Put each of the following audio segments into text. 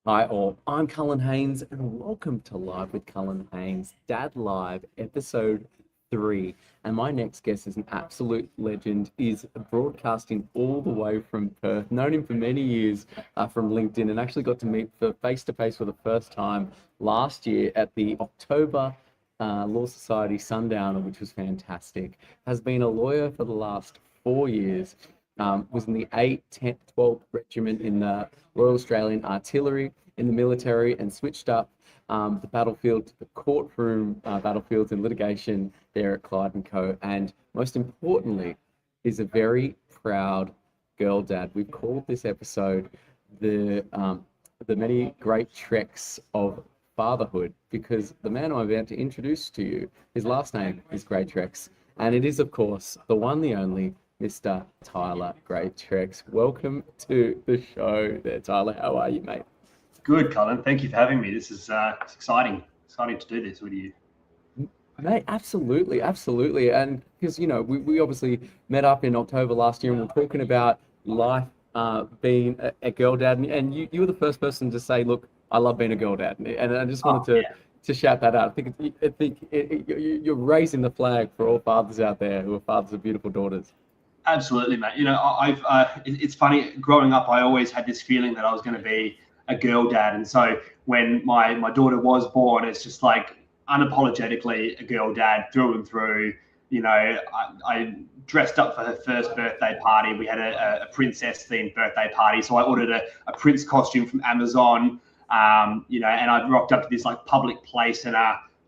Hi all, I'm Cullen Haynes and welcome to Live with Cullen Haynes, Dad Live, episode 3. And my next guest is an absolute legend. He's broadcasting all the way from Perth, known him for many years from LinkedIn, and actually got to meet face-to-face for the first time last year at the October Law Society Sundowner, which was fantastic. Has been a lawyer for the last 4 years. Was in the 8th, 10th, 12th Regiment in the Royal Australian Artillery in the military, and switched up the battlefield to the courtroom battlefields in litigation there at Clyde Co. And most importantly, is a very proud girl dad. We've called this episode the many great treks of fatherhood, because the man I'm about to introduce to you, his last name is Greatrex, and it is, of course, the one, the only, Mr. Tyler Greatrex. Welcome to the show there, Tyler. How are you, mate? Good, Cullen. Thank you for having me. This is it's exciting to do this with you. Mate, absolutely. And because, we obviously met up in October last year and we're talking about life being a girl dad. And you were the first person to say, look, I love being a girl dad. And I just wanted to shout that out. I think you're raising the flag for all fathers out there who are fathers of beautiful daughters. Absolutely, mate. It's funny. Growing up, I always had this feeling that I was going to be a girl dad, and so when my daughter was born, it's just like unapologetically a girl dad through and through. I dressed up for her first birthday party. We had a princess themed birthday party, so I ordered a prince costume from Amazon. And I rocked up to this like public place and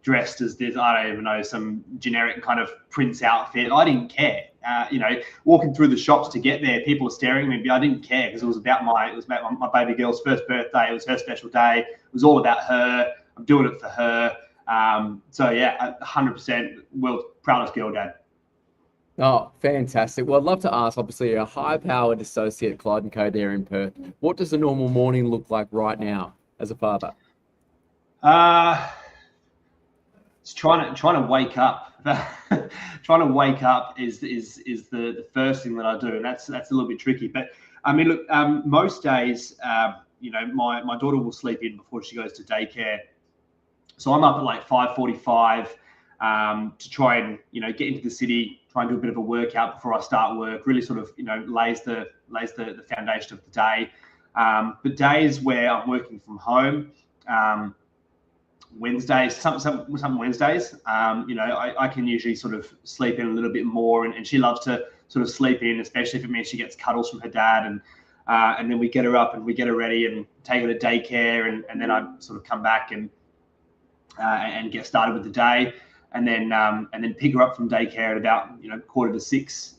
dressed as this, I don't even know, some generic kind of prince outfit. I didn't care. Walking through the shops to get there, people are staring at me, but I didn't care because it was about my baby girl's first birthday. It was her special day. It was all about her. I'm doing it for her. 100% world's proudest girl dad. Oh, fantastic. Well, I'd love to ask, obviously, a high-powered associate, Clyde Co there in Perth. What does a normal morning look like right now as a father? It's trying to wake up. Trying to wake up is the first thing that I do, and that's a little bit tricky. But I mean, look, most days, my daughter will sleep in before she goes to daycare, so I'm up at like 5:45 to try and get into the city, try and do a bit of a workout before I start work. Really sort of lays the foundation of the day. But days where I'm working from home. Wednesdays, some Wednesdays, I can usually sort of sleep in a little bit more, and she loves to sort of sleep in, especially if it means she gets cuddles from her dad, and then we get her up and we get her ready and take her to daycare, and then I sort of come back and get started with the day, and then pick her up from daycare at about 5:45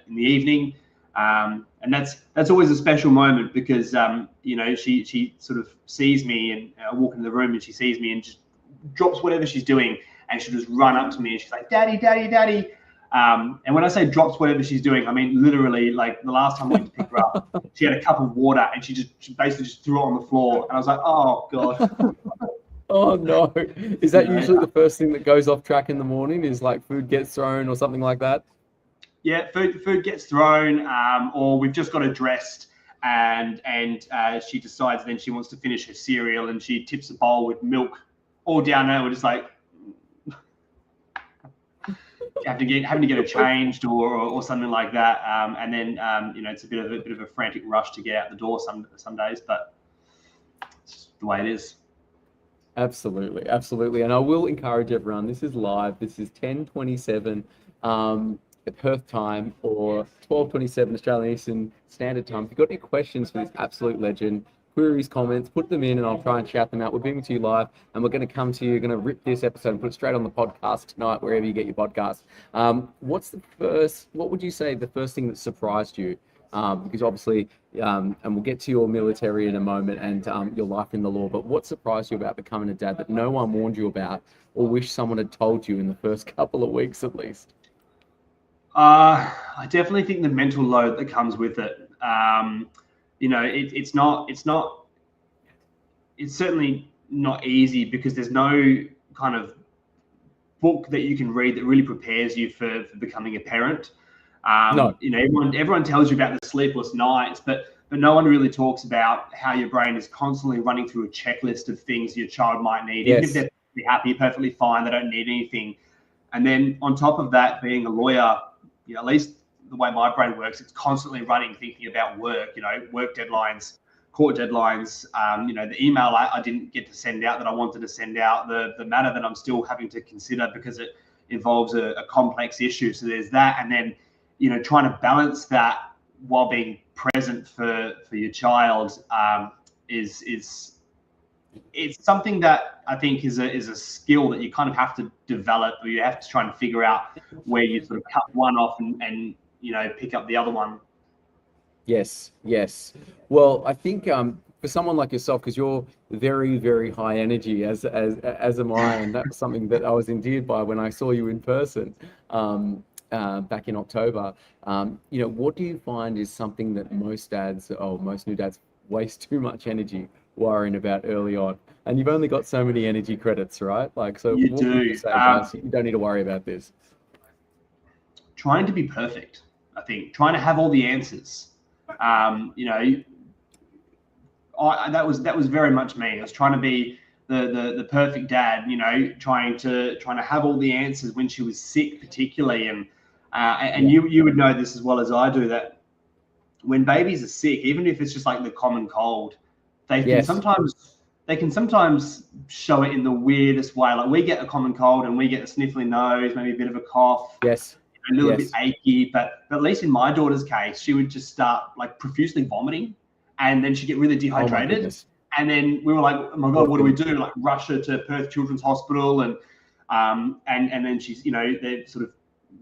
in the evening. And that's always a special moment because she sort of sees me, and I walk into the room and she sees me and just drops whatever she's doing, and she'll just run up to me and she's like, "Daddy, daddy, daddy." And when I say drops whatever she's doing, I mean literally, like the last time I went to pick her up, she had a cup of water and she basically just threw it on the floor, and I was like, "Oh God." Oh no. Is that usually the first thing that goes off track in the morning, is like food gets thrown or something like that? Yeah, food gets thrown, or we've just got her dressed, and she decides then she wants to finish her cereal, and she tips a bowl with milk all down her. We're just like having to get her changed or something like that, and then it's a bit of a frantic rush to get out the door some days, but it's just the way it is. Absolutely, and I will encourage everyone. This is live. This is 10:27. Perth time, or 12:27 Australian Eastern Standard Time. If you've got any questions for this absolute legend, queries, comments, put them in and I'll try and shout them out. We're beaming to you live, and we're going to come to you, going to rip this episode and put it straight on the podcast tonight, wherever you get your podcast. What would you say the first thing that surprised you? Because obviously, and we'll get to your military in a moment and your life in the law, but what surprised you about becoming a dad that no one warned you about, or wish someone had told you in the first couple of weeks at least? I definitely think the mental load that comes with it. It's certainly not easy because there's no kind of book that you can read that really prepares you for becoming a parent. No. Everyone tells you about the sleepless nights, but but no one really talks about how your brain is constantly running through a checklist of things your child might need. Even if they're perfectly happy, perfectly fine, they don't need anything. And then on top of that, being a lawyer, at least the way my brain works, it's constantly running, thinking about work, work deadlines, court deadlines, the email I didn't get to send out that I wanted to send out, the matter that I'm still having to consider because it involves a complex issue. So there's that. And then, trying to balance that while being present for your child it's something that I think is a skill that you kind of have to develop, or you have to try and figure out where you sort of cut one off and pick up the other one. Yes. Well, I think for someone like yourself, because you're very, very high energy, as am I, and that was something that I was endeared by when I saw you in person back in October. What do you find is something that most new dads waste too much energy worrying about early on? And you've only got so many energy credits, right? So You what do. would you say, guys? You don't need to worry about this. Trying to be perfect, I think. Trying to have all the answers. That was very much me. I was trying to be the perfect dad. Trying to have all the answers when she was sick, particularly, and you would know this as well as I do, that when babies are sick, even if it's just like the common cold, they can sometimes show it in the weirdest way. Like we get a common cold and we get a sniffly nose, maybe a bit of a cough. Yes. A little bit achy, but at least in my daughter's case, she would just start like profusely vomiting, and then she'd get really dehydrated. And then we were like, "Oh my God, what do we do?" Like rush her to Perth Children's Hospital, and then she's they're sort of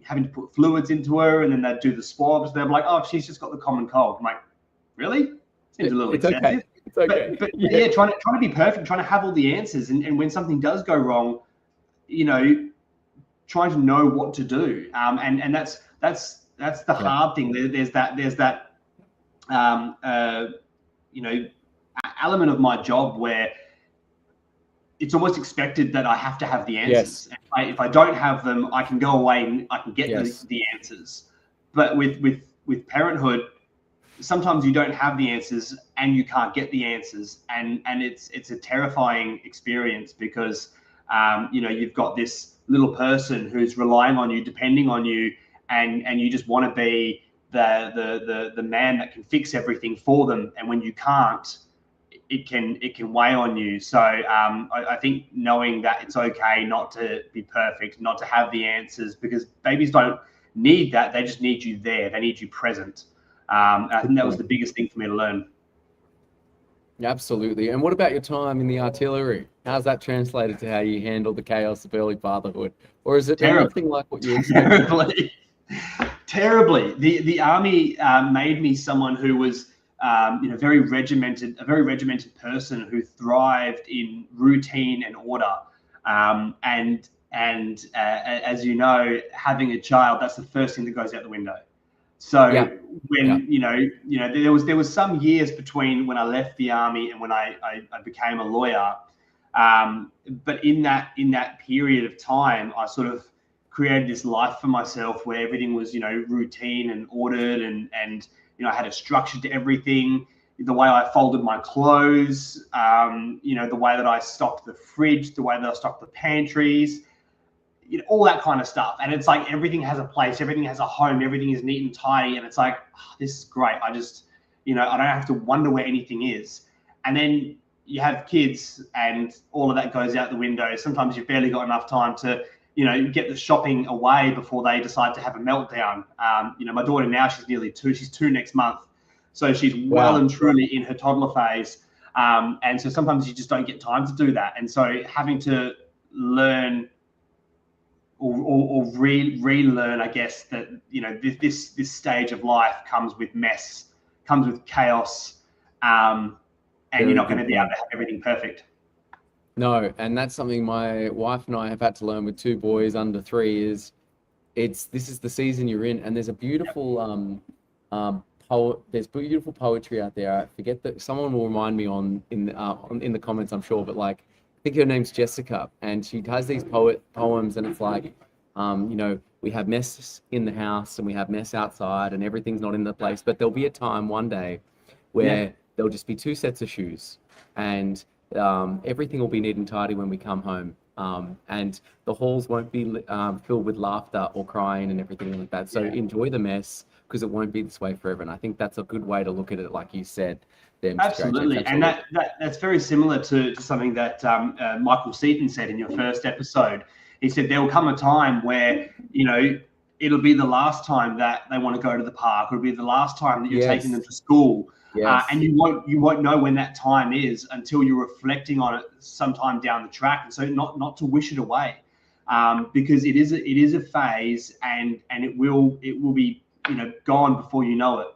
having to put fluids into her, and then they'd do the swabs. They're like, "Oh, she's just got the common cold." I'm like, "Really? Seems a little excessive." Okay. It's okay. But trying to be perfect, trying to have all the answers, and when something does go wrong, trying to know what to do, and that's the hard thing. There's that element of my job where it's almost expected that I have to have the answers. Yes. If I don't have them, I can go away and I can get the answers. But with parenthood, sometimes you don't have the answers and you can't get the answers, and it's a terrifying experience because you've got this little person who's relying on you, depending on you, and you just want to be the man that can fix everything for them. And when you can't, it can weigh on you. So I think knowing that it's okay not to be perfect, not to have the answers, because babies don't need that. They just need you there. They need you present. I think that was the biggest thing for me to learn. Absolutely. And what about your time in the artillery? How's that translated to how you handle the chaos of early fatherhood? Or is it anything like what you expected? Terribly. The army made me someone who was a very regimented person who thrived in routine and order. And as you know, having a child, that's the first thing that goes out the window. So there was some years between when I left the army and when I became a lawyer. But in that period of time, I sort of created this life for myself where everything was, routine and ordered, and I had a structure to everything. The way I folded my clothes, the way that I stocked the fridge, the way that I stocked the pantries, all that kind of stuff. And it's like everything has a place, everything has a home, everything is neat and tidy. And it's like, this is great. I just, I don't have to wonder where anything is. And then you have kids and all of that goes out the window. Sometimes you've barely got enough time to, get the shopping away before they decide to have a meltdown. My daughter now, she's nearly 2. She's 2 next month. So she's well and truly in her toddler phase. And so sometimes you just don't get time to do that. And so having to learn or relearn, I guess, that this stage of life comes with mess, comes with chaos, and you're not going to be able to have everything perfect. No, and that's something my wife and I have had to learn with 2 boys under 3. This is the season you're in, and there's a beautiful there's beautiful poetry out there. I forget that someone will remind me in the comments, I'm sure, but like, I think her name's Jessica, and she has these poems, and it's like, we have mess in the house and we have mess outside and everything's not in the place, but there'll be a time one day where there'll just be two sets of shoes, and everything will be neat and tidy when we come home. And the halls won't be filled with laughter or crying and everything like that. So enjoy the mess, because it won't be this way forever. And I think that's a good way to look at it, like you said. Absolutely, and that's very similar to something that Michael Seaton said in your first episode. He said there will come a time where, you know, it'll be the last time that they want to go to the park. It'll be the last time that you're taking them to school. And you won't know when that time is until you're reflecting on it sometime down the track. And so not to wish it away, because it is a phase, and it will be, you know, gone before you know it.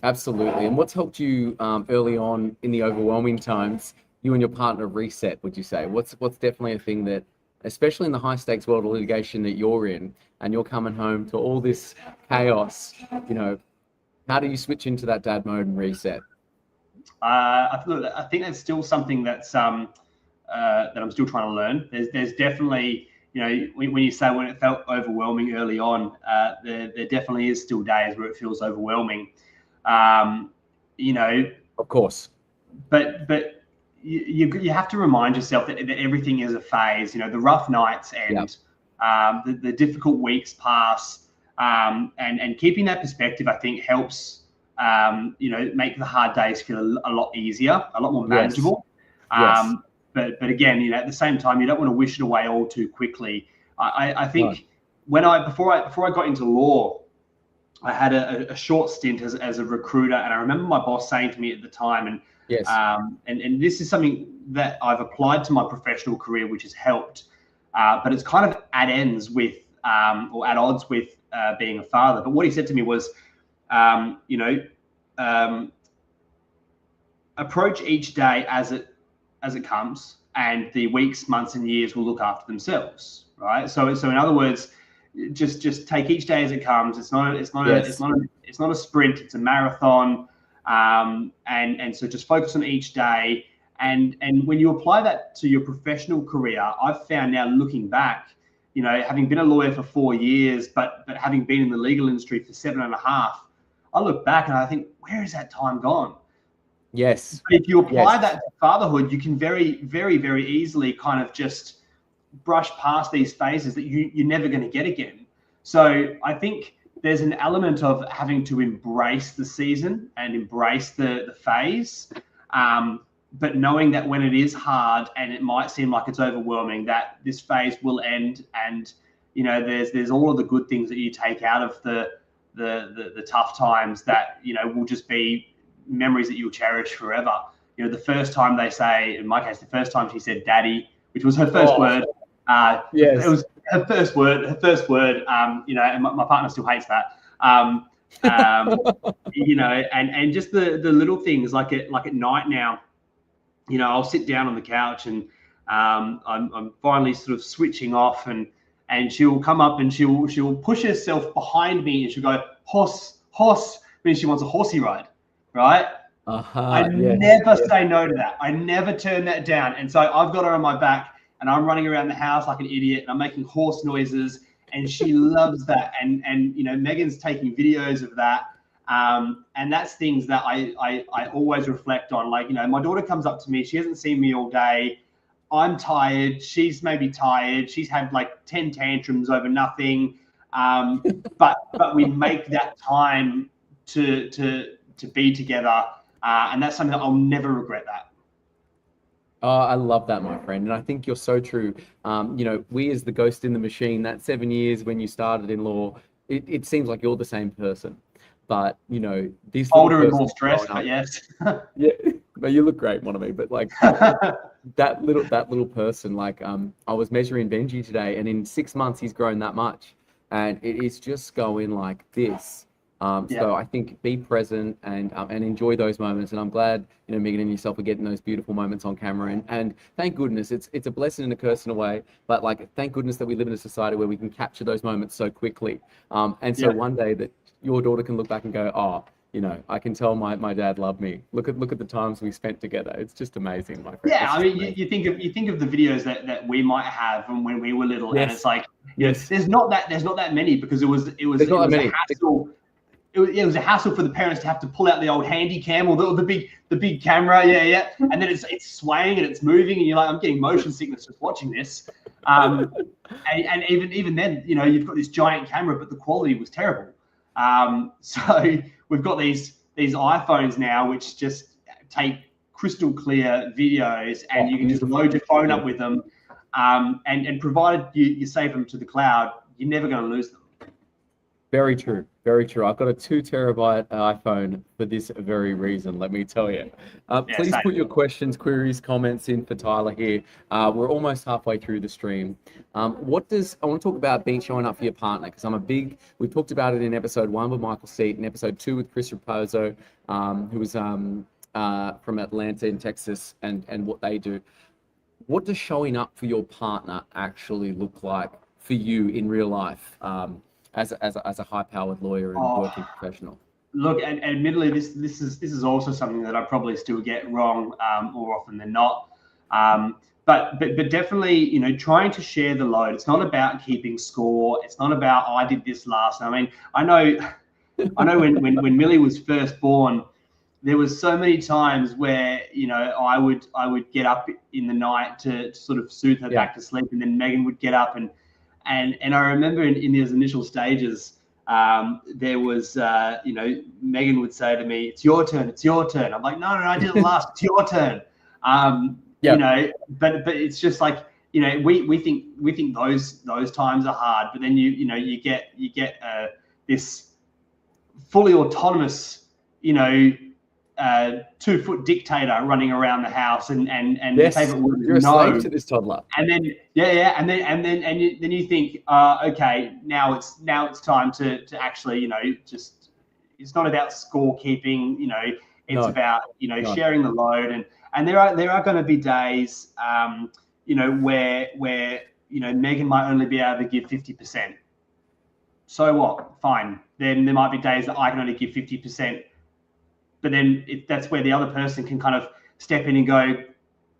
Absolutely. And what's helped you early on in the overwhelming times, you and your partner reset, would you say? What's definitely a thing that, especially in the high stakes world of litigation that you're in, and you're coming home to all this chaos, you know, how do you switch into that dad mode and reset? I think that's still something that's that I'm still trying to learn. There's definitely, you know, when you say when it felt overwhelming early on, there definitely is still days where it feels overwhelming. You know, of course, but you have to remind yourself that everything is a phase. You know, the rough nights end, the difficult weeks pass, and keeping that perspective, I think, helps, you know, make the hard days feel a lot easier, a lot more manageable. But again, you know, at the same time, you don't want to wish it away all too quickly. I think before I got into law, I had a short stint as a recruiter, and I remember my boss saying to me at the time, and and this is something that I've applied to my professional career, which has helped, but it's kind of at odds with being a father. But what he said to me was, you know, approach each day as it comes, and the weeks, months, and years will look after themselves, right? So in other words, just take each day as it comes. It's not a sprint. It's a marathon, and so just focus on each day. And when you apply that to your professional career, I've found now, looking back, you know, having been a lawyer for 4 years, but having been in the legal industry for 7.5, I look back and I think, where is that time gone? Yes. But if you apply that to fatherhood, you can very, very, very easily kind of just brush past these phases that you're never going to get again. So I think there's an element of having to embrace the season and embrace the phase, but knowing that when it is hard and it might seem like it's overwhelming, that this phase will end, and, you know, there's all of the good things that you take out of the tough times that, you know, will just be memories that you'll cherish forever. You know, the first time they say, in my case, the first time she said "daddy," which was her first word. It was her first word. You know, and my partner still hates that. You know, and just the little things, like at night now, you know, I'll sit down on the couch and I'm finally sort of switching off, and she'll come up and she'll push herself behind me and she'll go, horse, means she wants a horsey ride, right? I never say no to that. I never turn that down. And so I've got her on my back and I'm running around the house like an idiot and I'm making horse noises, and she loves that. And you know, Megan's taking videos of that. And that's things that I always reflect on. Like, you know, my daughter comes up to me, she hasn't seen me all day. I'm tired. She's maybe tired. She's had like 10 tantrums over nothing. But we make that time to be together. And that's something that I'll never regret that. Oh, I love that, my friend. And I think you're so true. You know, we as the ghost in the machine, that 7 years when you started in law, it seems like you're the same person. But, you know, these older and more stressed, but yes. Yeah, but you look great, Monomi. But like that little person, like I was measuring Benji today, and in 6 months he's grown that much, and it is just going like this. So I think be present and enjoy those moments. And I'm glad, you know, Megan and yourself are getting those beautiful moments on camera. And thank goodness, it's a blessing and a curse in a way. But like, thank goodness that we live in a society where we can capture those moments so quickly. And so one day that your daughter can look back and go, oh, you know, I can tell my dad loved me. Look at the times we spent together. It's just amazing, my friend. Yeah, I mean, you think of the videos that we might have from when we were little, and it's like, there's not that many, because it was a hassle. it was a hassle for the parents to have to pull out the old handy cam or the big camera, and then it's swaying and it's moving, and you're like, I'm getting motion sickness just watching this. And even then, you've got this giant camera, but the quality was terrible. So we've got these iPhones now, which just take crystal clear videos, and you can just load your phone up with them. And provided you save them to the cloud, you're never going to lose them. Very true. Very true. I've got a 2 terabyte iPhone for this very reason, let me tell you. Please put your questions, queries, comments in for Tyler here. We're almost halfway through the stream. I want to talk about being showing up for your partner, because we talked about it in episode 1 with Michael Seat, and episode 2 with Chris Raposo, who was from Atlanta in Texas, and what they do. What does showing up for your partner actually look like for you in real life? As a high-powered lawyer and working professional? Look, and admittedly, this is also something that I probably still get wrong more often than not. But definitely, trying to share the load. It's not about keeping score. It's not about I did this last. I mean, I know when Millie was first born, there was so many times where I would get up in the night to sort of soothe her back to sleep, and then Megan would get up and I remember in those initial stages, there was, Megan would say to me, it's your turn. I'm like, no, I did it last. It's your turn. But it's just like, we think those times are hard, but then you get this fully autonomous, 2-foot dictator running around the house, and yes, the favorite word is you're a no. slave to this toddler. And then then you think, okay, now it's time to actually, just, it's not about scorekeeping, it's about sharing the load, and there are going to be days, where Megan might only be able to give 50%. So what? Fine. Then there might be days that I can only give 50%. But then that's where the other person can kind of step in and go,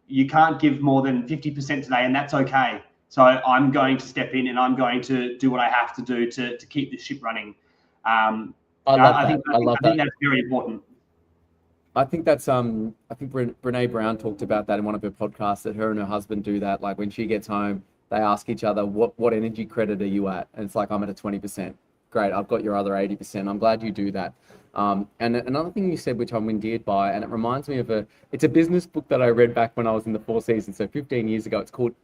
you can't give more than 50% today, and that's okay. So I'm going to step in, and I'm going to do what I have to do to keep the ship running. I think that's very important. I think that's I think Brene Brown talked about that in one of her podcasts, that her and her husband do that. Like when she gets home, they ask each other, what energy credit are you at? And it's like, I'm at a 20%. Great, I've got your other 80%. I'm glad you do that. And another thing you said, which I'm endeared by, and it reminds me of it's a business book that I read back when I was in the Four Seasons, so 15 years ago. It's called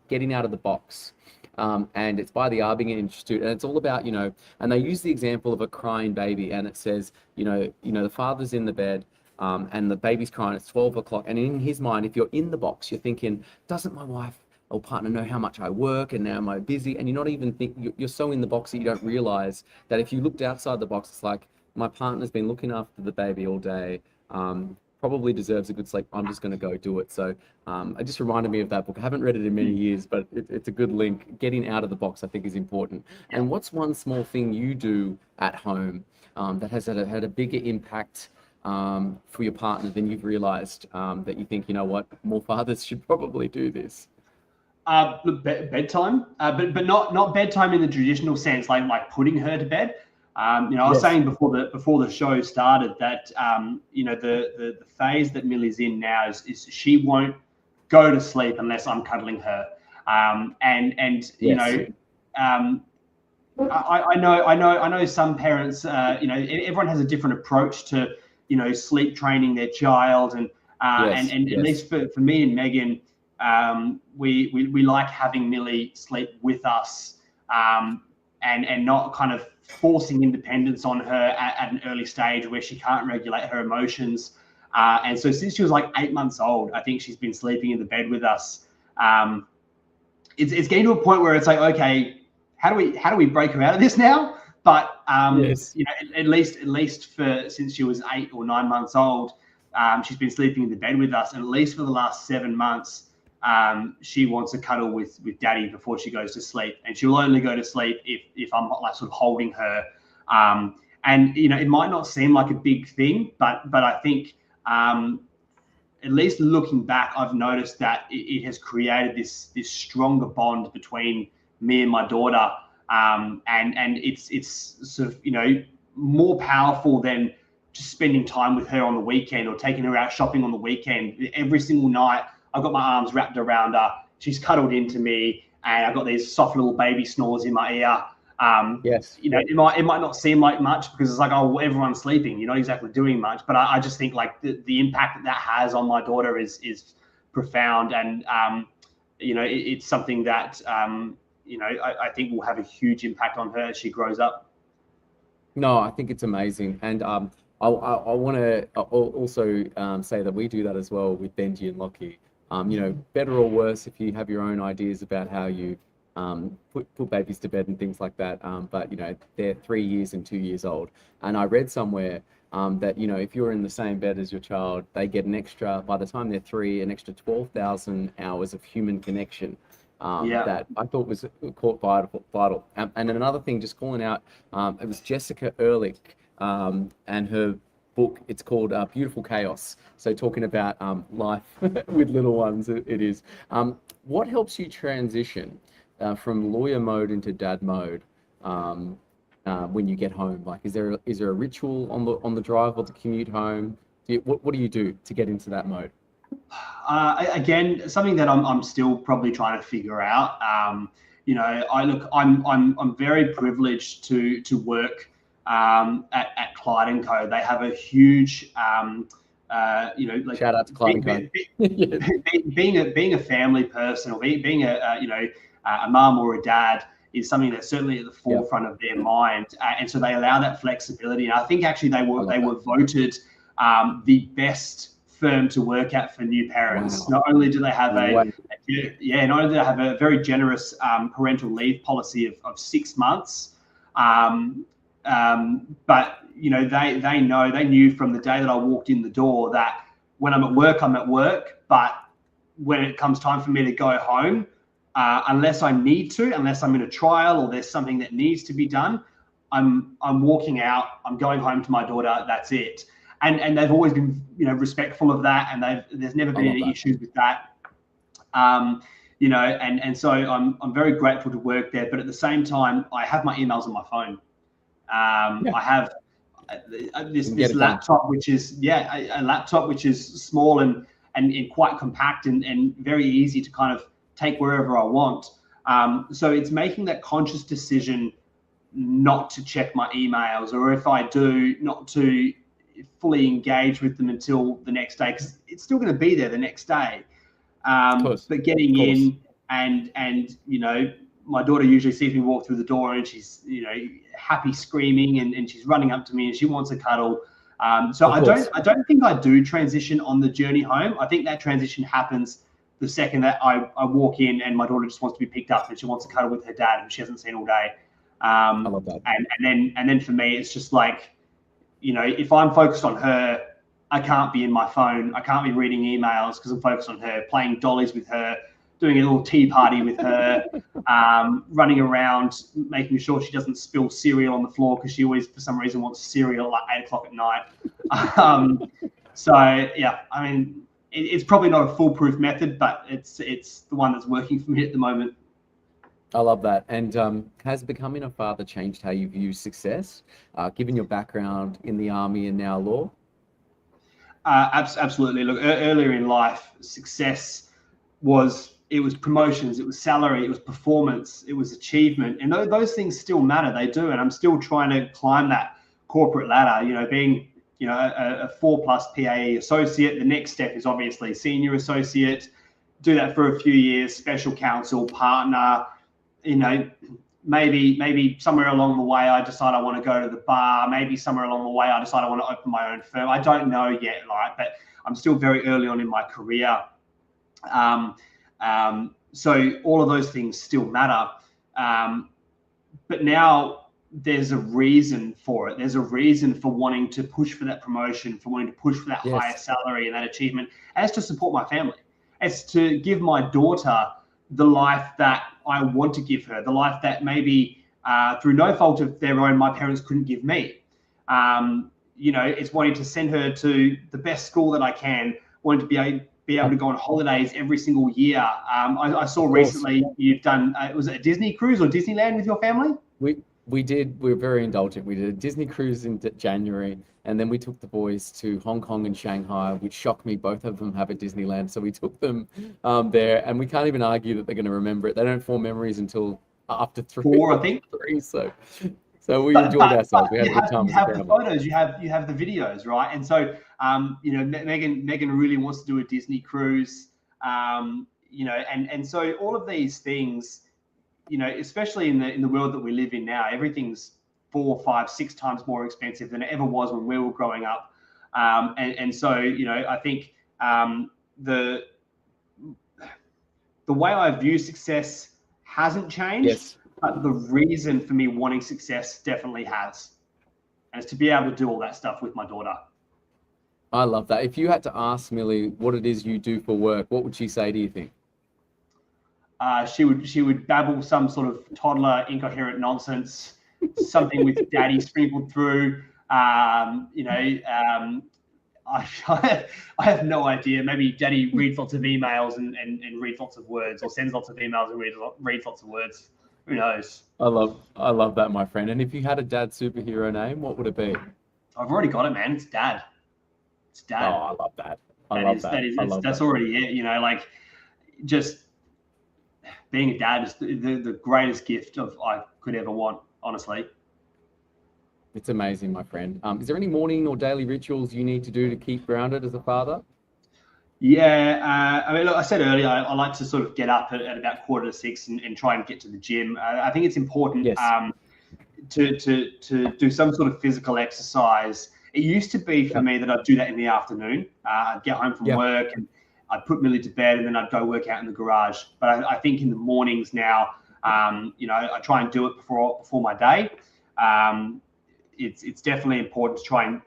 Getting Out of the Box. And it's by the Arbingen Institute, and it's all about, and they use the example of a crying baby, and it says, the father's in the bed, and the baby's crying. It's 12 o'clock, and in his mind, if you're in the box, you're thinking, doesn't my wife or partner know how much I work, and now am I busy? And you're not even you're so in the box that you don't realize that if you looked outside the box, it's like, my partner's been looking after the baby all day, probably deserves a good sleep. I'm just going to go do it. So it just reminded me of that book. I haven't read it in many years, but it's a good link. Getting out of the box, I think, is important. And what's one small thing you do at home that has had a bigger impact for your partner than you've realized, that you think, what, more fathers should probably do this? Bedtime, but not bedtime in the traditional sense, like putting her to bed. I was saying before the show started that the phase that Millie's in now is she won't go to sleep unless I'm cuddling her, and yes. I know some parents, everyone has a different approach to sleep training their child, and at least for me and Megan, we like having Millie sleep with us, and not kind of forcing independence on her at an early stage where she can't regulate her emotions. And so since she was like 8 months old, I think she's been sleeping in the bed with us. It's getting to a point where it's like, okay, how do we break her out of this now? But at least for since she was 8 or 9 months old, she's been sleeping in the bed with us, and at least for the last 7 months, she wants to cuddle with daddy before she goes to sleep, and she will only go to sleep if I'm like sort of holding her. And it might not seem like a big thing, but I think at least looking back, I've noticed that it has created this stronger bond between me and my daughter. And it's sort of more powerful than just spending time with her on the weekend or taking her out shopping on the weekend. Every single night, I've got my arms wrapped around her. She's cuddled into me, and I've got these soft little baby snores in my ear. Yes. You know, it might not seem like much because it's like, oh, well, everyone's sleeping. You're not exactly doing much, but I just think like the impact that has on my daughter is profound, and you know, it's something that you know, I think will have a huge impact on her as she grows up. No, I think it's amazing, and I want to also say that we do that as well with Benji and Lockie. You know, better or worse if you have your own ideas about how you put babies to bed and things like that. But you know, they're 3 years and 2 years old, and I read somewhere that you know, if you're in the same bed as your child, they get an extra, by the time they're 3, an extra 12,000 hours of human connection. That I thought was quite vital. And another thing, just calling out, it was Jessica Ehrlich, and her book, it's called Beautiful Chaos. So talking about life with little ones, it is. What helps you transition from lawyer mode into dad mode when you get home? Like, is there a ritual on the drive or the commute home? What do you do to get into that mode? Again, something that I'm still probably trying to figure out. You know, I'm very privileged to work at Clyde Co. They have a huge, you know, like, shout out to Clyde Co. Being a family person, or being a you know, a mum or a dad, is something that's certainly at the forefront of their mind, and so they allow that flexibility. And I think actually they were voted the best firm to work at for new parents. Wow. Not only do they have not only do they have a very generous parental leave policy of 6 months, but you know, they knew from the day that I walked in the door that when I'm at work, but when it comes time for me to go home, unless I need to, unless I'm in a trial or there's something that needs to be done, I'm walking out, I'm going home to my daughter, that's it. And they've always been, you know, respectful of that, and there's never been any issues with that. You know, and so I'm very grateful to work there, but at the same time, I have my emails on my phone. I have this laptop, which is a laptop which is small and quite compact and very easy to kind of take wherever I want. So it's making that conscious decision not to check my emails, or if I do, not to fully engage with them until the next day, because it's still going to be there the next day. But getting in and you know, my daughter usually sees me walk through the door and she's, you know, happy screaming and she's running up to me and she wants a cuddle. So I don't think I do transition on the journey home. I think that transition happens the second that I walk in and my daughter just wants to be picked up and she wants to cuddle with her dad and she hasn't seen all day. I love that. And then for me, it's just like, you know, if I'm focused on her, I can't be in my phone. I can't be reading emails because I'm focused on her, playing dollies with her, doing a little tea party with her, running around, making sure she doesn't spill cereal on the floor because she always, for some reason, wants cereal at like 8 o'clock at night. So, yeah, I mean, it's probably not a foolproof method, but it's the one that's working for me at the moment. I love that. And has becoming a father changed how you view success, given your background in the army and now law? Absolutely. Look, earlier in life, success was promotions, it was salary, it was performance, it was achievement, and those things still matter. They do, and I'm still trying to climb that corporate ladder. You know, being, you know, a 4+ PAE associate. The next step is obviously senior associate. Do that for a few years, special counsel, partner. You know, maybe somewhere along the way I decide I want to go to the bar. Maybe somewhere along the way I decide I want to open my own firm. I don't know yet, right? But I'm still very early on in my career. So all of those things still matter. But now there's a reason for it. There's a reason for wanting to push for that promotion, for wanting to push for that higher salary and that achievement. And it's to support my family. It's to give my daughter the life that I want to give her, the life that maybe through no fault of their own, my parents couldn't give me. You know, it's wanting to send her to the best school that I can, wanting to be able to go on holidays every single year. I saw recently you've done, was it a Disney cruise or Disneyland with your family? We were very indulgent. We did a Disney cruise in January, and then we took the boys to Hong Kong and Shanghai, which shocked me. Both of them have a Disneyland, so we took them there, and we can't even argue that they're going to remember it. They don't form memories until after three. 4, I think. Three, so we But, enjoyed but, ourselves. but We had a good time you as a have the family. photos, you have the videos, right? And so Megan really wants to do a Disney cruise, and so all of these things, especially in the world that we live in now, everything's 4, 5, 6 times more expensive than it ever was when we were growing up. So I think the way I view success hasn't changed. Yes. But the reason for me wanting success definitely has. And it's to be able to do all that stuff with my daughter. I love that. If you had to ask Millie what it is you do for work, what would she say, do you think? She would babble some sort of toddler incoherent nonsense, something with daddy sprinkled through. I have no idea. Maybe daddy reads lots of emails and reads lots of words, or sends lots of emails and reads lots of words. Who knows? I love that, my friend. And if you had a dad superhero name, what would it be? I've already got it, man. It's Dad. It's Dad. Oh, I love that. That's already it. Just being a dad is the greatest gift I could ever want, honestly. It's amazing, my friend. Is there any morning or daily rituals you need to do to keep grounded as a father? Yeah, look, I said earlier, I like to sort of get up at about 5:45 and try and get to the gym. I think it's important to do some sort of physical exercise. It used to be for me that I'd do that in the afternoon. I'd get home from work and I'd put Millie to bed and then I'd go work out in the garage. But I think in the mornings now, I try and do it before my day. It's definitely important to try and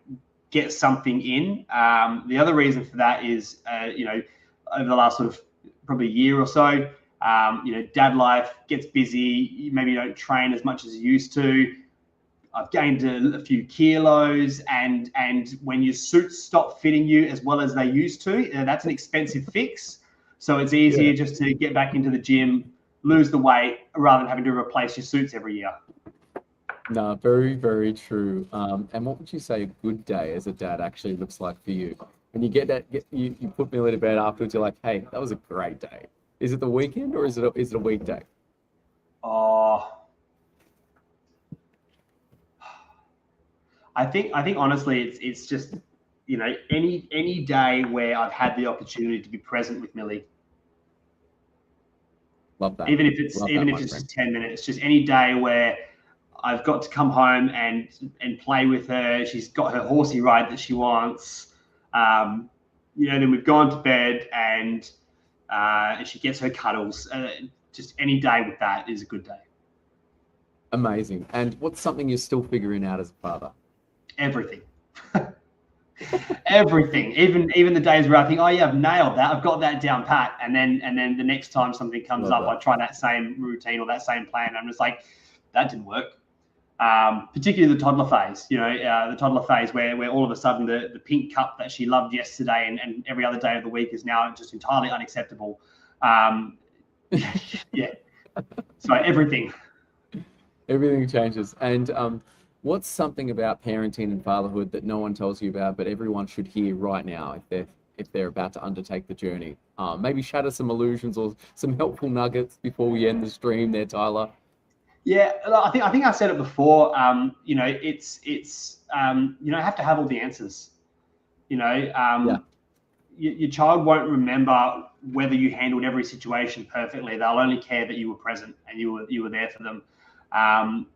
get something in. The other reason for that is, over the last sort of probably year or so, dad life gets busy. Maybe you don't train as much as you used to. I've gained a few kilos, and when your suits stop fitting you as well as they used to, that's an expensive fix. So it's easier just to get back into the gym, lose the weight, rather than having to replace your suits every year. No, very, very true. And what would you say a good day as a dad actually looks like for you? When you you put Millie to bed afterwards, you're like, hey, that was a great day. Is it the weekend or is it a weekday? Oh, I think honestly, it's just any day where I've had the opportunity to be present with Millie. Love that. Even if it's just 10 minutes, just any day where I've got to come home and play with her. She's got her horsey ride that she wants. Then we've gone to bed and she gets her cuddles. Just any day with that is a good day. Amazing. And what's something you're still figuring out as a father? Everything. Everything. Even the days where I think, oh yeah, I've nailed that. I've got that down pat. And then the next time something comes up, I try that same routine or that same plan. I'm just like, that didn't work. Particularly the toddler phase, the toddler phase where all of a sudden the pink cup that she loved yesterday and every other day of the week is now just entirely unacceptable. Yeah. So everything changes. And what's something about parenting and fatherhood that no one tells you about, but everyone should hear right now if they're about to undertake the journey? Maybe shatter some illusions or some helpful nuggets before we end the stream there, Tyler. Yeah, I think I said it before. You don't have to have all the answers. Your child won't remember whether you handled every situation perfectly. They'll only care that you were present and you were there for them. And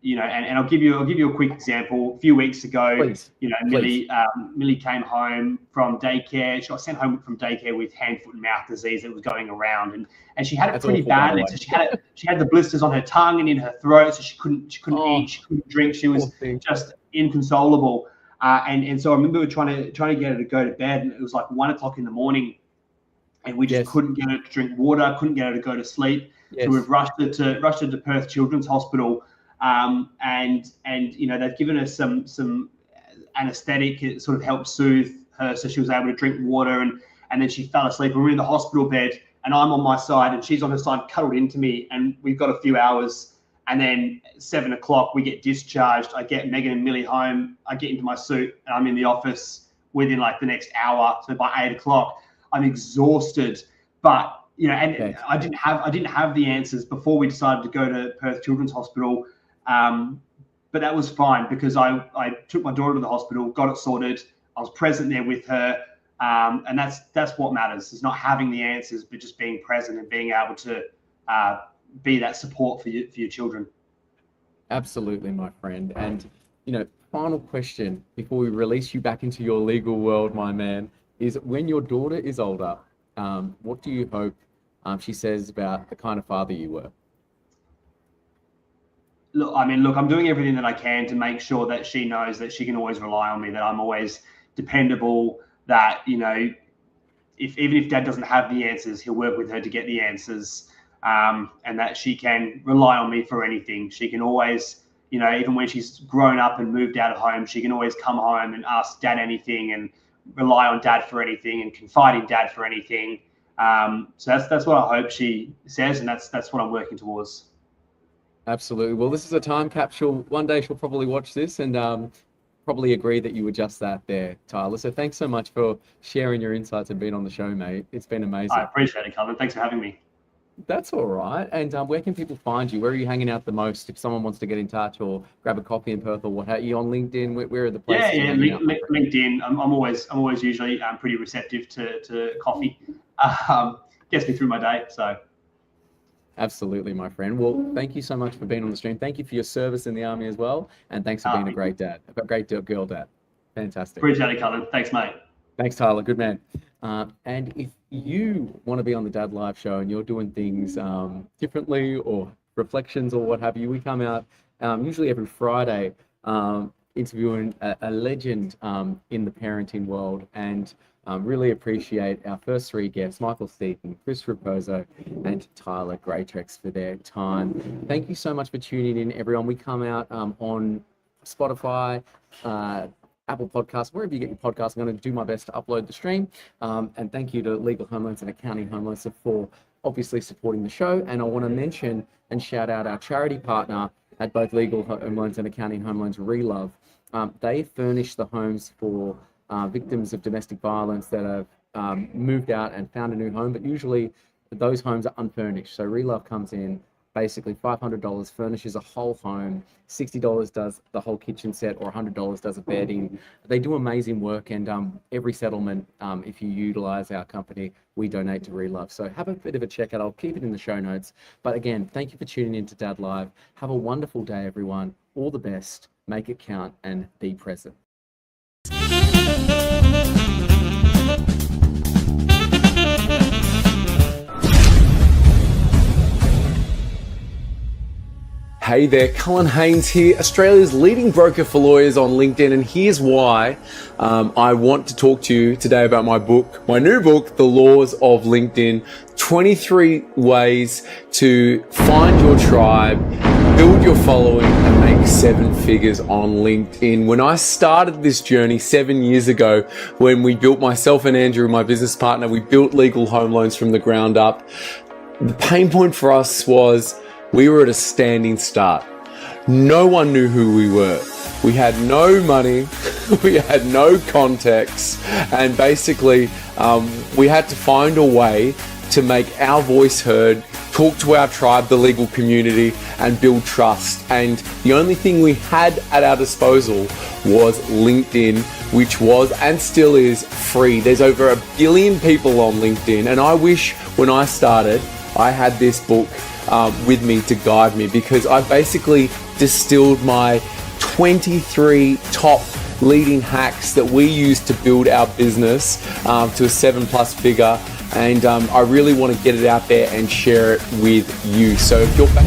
I'll give you a quick example. A few weeks ago, Please. Millie came home from daycare. She got sent home from daycare with hand, foot, and mouth disease that was going around, and she had it pretty badly. So she had the blisters on her tongue and in her throat, so she couldn't eat, she couldn't drink. She was just inconsolable. And so I remember trying to get her to go to bed, and it was like 1:00 in the morning, and we just couldn't get her to drink water, couldn't get her to go to sleep. So we've rushed her to Perth Children's Hospital, and they've given her some anaesthetic. It sort of helped soothe her, so she was able to drink water, and then she fell asleep. We're in the hospital bed, and I'm on my side, and she's on her side, cuddled into me, and we've got a few hours, And then 7 o'clock, we get discharged. I get Megan and Millie home. I get into my suit and I'm in the office within like the next hour. So by 8 o'clock, I'm exhausted. But, you know, and Okay. I didn't have the answers before we decided to go to Perth Children's Hospital. But that was fine because I took my daughter to the hospital, got it sorted. I was present there with her. And that's what matters. It's not having the answers, but just being present and being able to be that support for your children. Absolutely, my friend. And, you know, final question before we release you back into your legal world, my man, is when your daughter is older, what do you hope she says about the kind of father you were? Look, I'm doing everything that I can to make sure that she knows that she can always rely on me, that I'm always dependable, that, you know, even if dad doesn't have the answers, he'll work with her to get the answers. And that she can rely on me for anything. She can always, you know, even when she's grown up and moved out of home, she can always come home and ask dad anything and rely on dad for anything and confide in dad for anything. So that's what I hope she says, and that's what I'm working towards. Absolutely. Well, this is a time capsule. One day she'll probably watch this and probably agree that you were just that there, Tyler. So thanks so much for sharing your insights and being on the show, mate. It's been amazing. I appreciate it, Cullen. Thanks for having me. That's all right. And where can people find you? Where are you hanging out the most? If someone wants to get in touch or grab a coffee in Perth or what have you, on LinkedIn, where are the places? Yeah, LinkedIn. I'm always usually pretty receptive to coffee. Gets me through my day. So. Absolutely, my friend. Well, thank you so much for being on the stream. Thank you for your service in the army as well. And thanks for being a great dad, a great girl dad. Fantastic. Appreciate it, Cullen. Thanks, mate. Thanks, Tyler. Good man. And if you want to be on the Dad Live show and you're doing things differently or reflections or what have you, we come out usually every Friday interviewing a legend in the parenting world, and really appreciate our first three guests, Michael Steven, Chris Raposo, and Tyler Greatrex, for their time. Thank you so much for tuning in, everyone. We come out on Spotify, Apple Podcasts, wherever you get your podcasts. I'm going to do my best to upload the stream. And thank you to Legal Home Loans and Accounting Home Loans for obviously supporting the show. And I want to mention and shout out our charity partner at both Legal Home Loans and Accounting Home Loans, Relove. They furnish the homes for victims of domestic violence that have moved out and found a new home, but usually those homes are unfurnished. So Relove comes in, basically $500 furnishes a whole home, $60 does the whole kitchen set, or $100 does a bedding. They do amazing work, and every settlement, if you utilize our company, we donate to Relove. So have a bit of a check out. I'll keep it in the show notes. But again, thank you for tuning in to Dad Live. Have a wonderful day, everyone. All the best. Make it count and be present. Hey there, Cullen Haynes here, Australia's leading broker for lawyers on LinkedIn, and here's why I want to talk to you today about my book, my new book, The Laws of LinkedIn, 23 ways to find your tribe, build your following, and make 7 figures on LinkedIn. When I started this journey 7 years ago, when we built, myself and Andrew, my business partner, we built Legal Home Loans from the ground up, the pain point for us was we were at a standing start. No one knew who we were. We had no money, we had no contacts, and basically we had to find a way to make our voice heard, talk to our tribe, the legal community, and build trust. And the only thing we had at our disposal was LinkedIn, which was and still is free. There's over 1 billion people on LinkedIn, and I wish when I started I had this book with me to guide me, because I basically distilled my 23 top leading hacks that we use to build our business to a 7+ figure, and I really want to get it out there and share it with you. So if you're back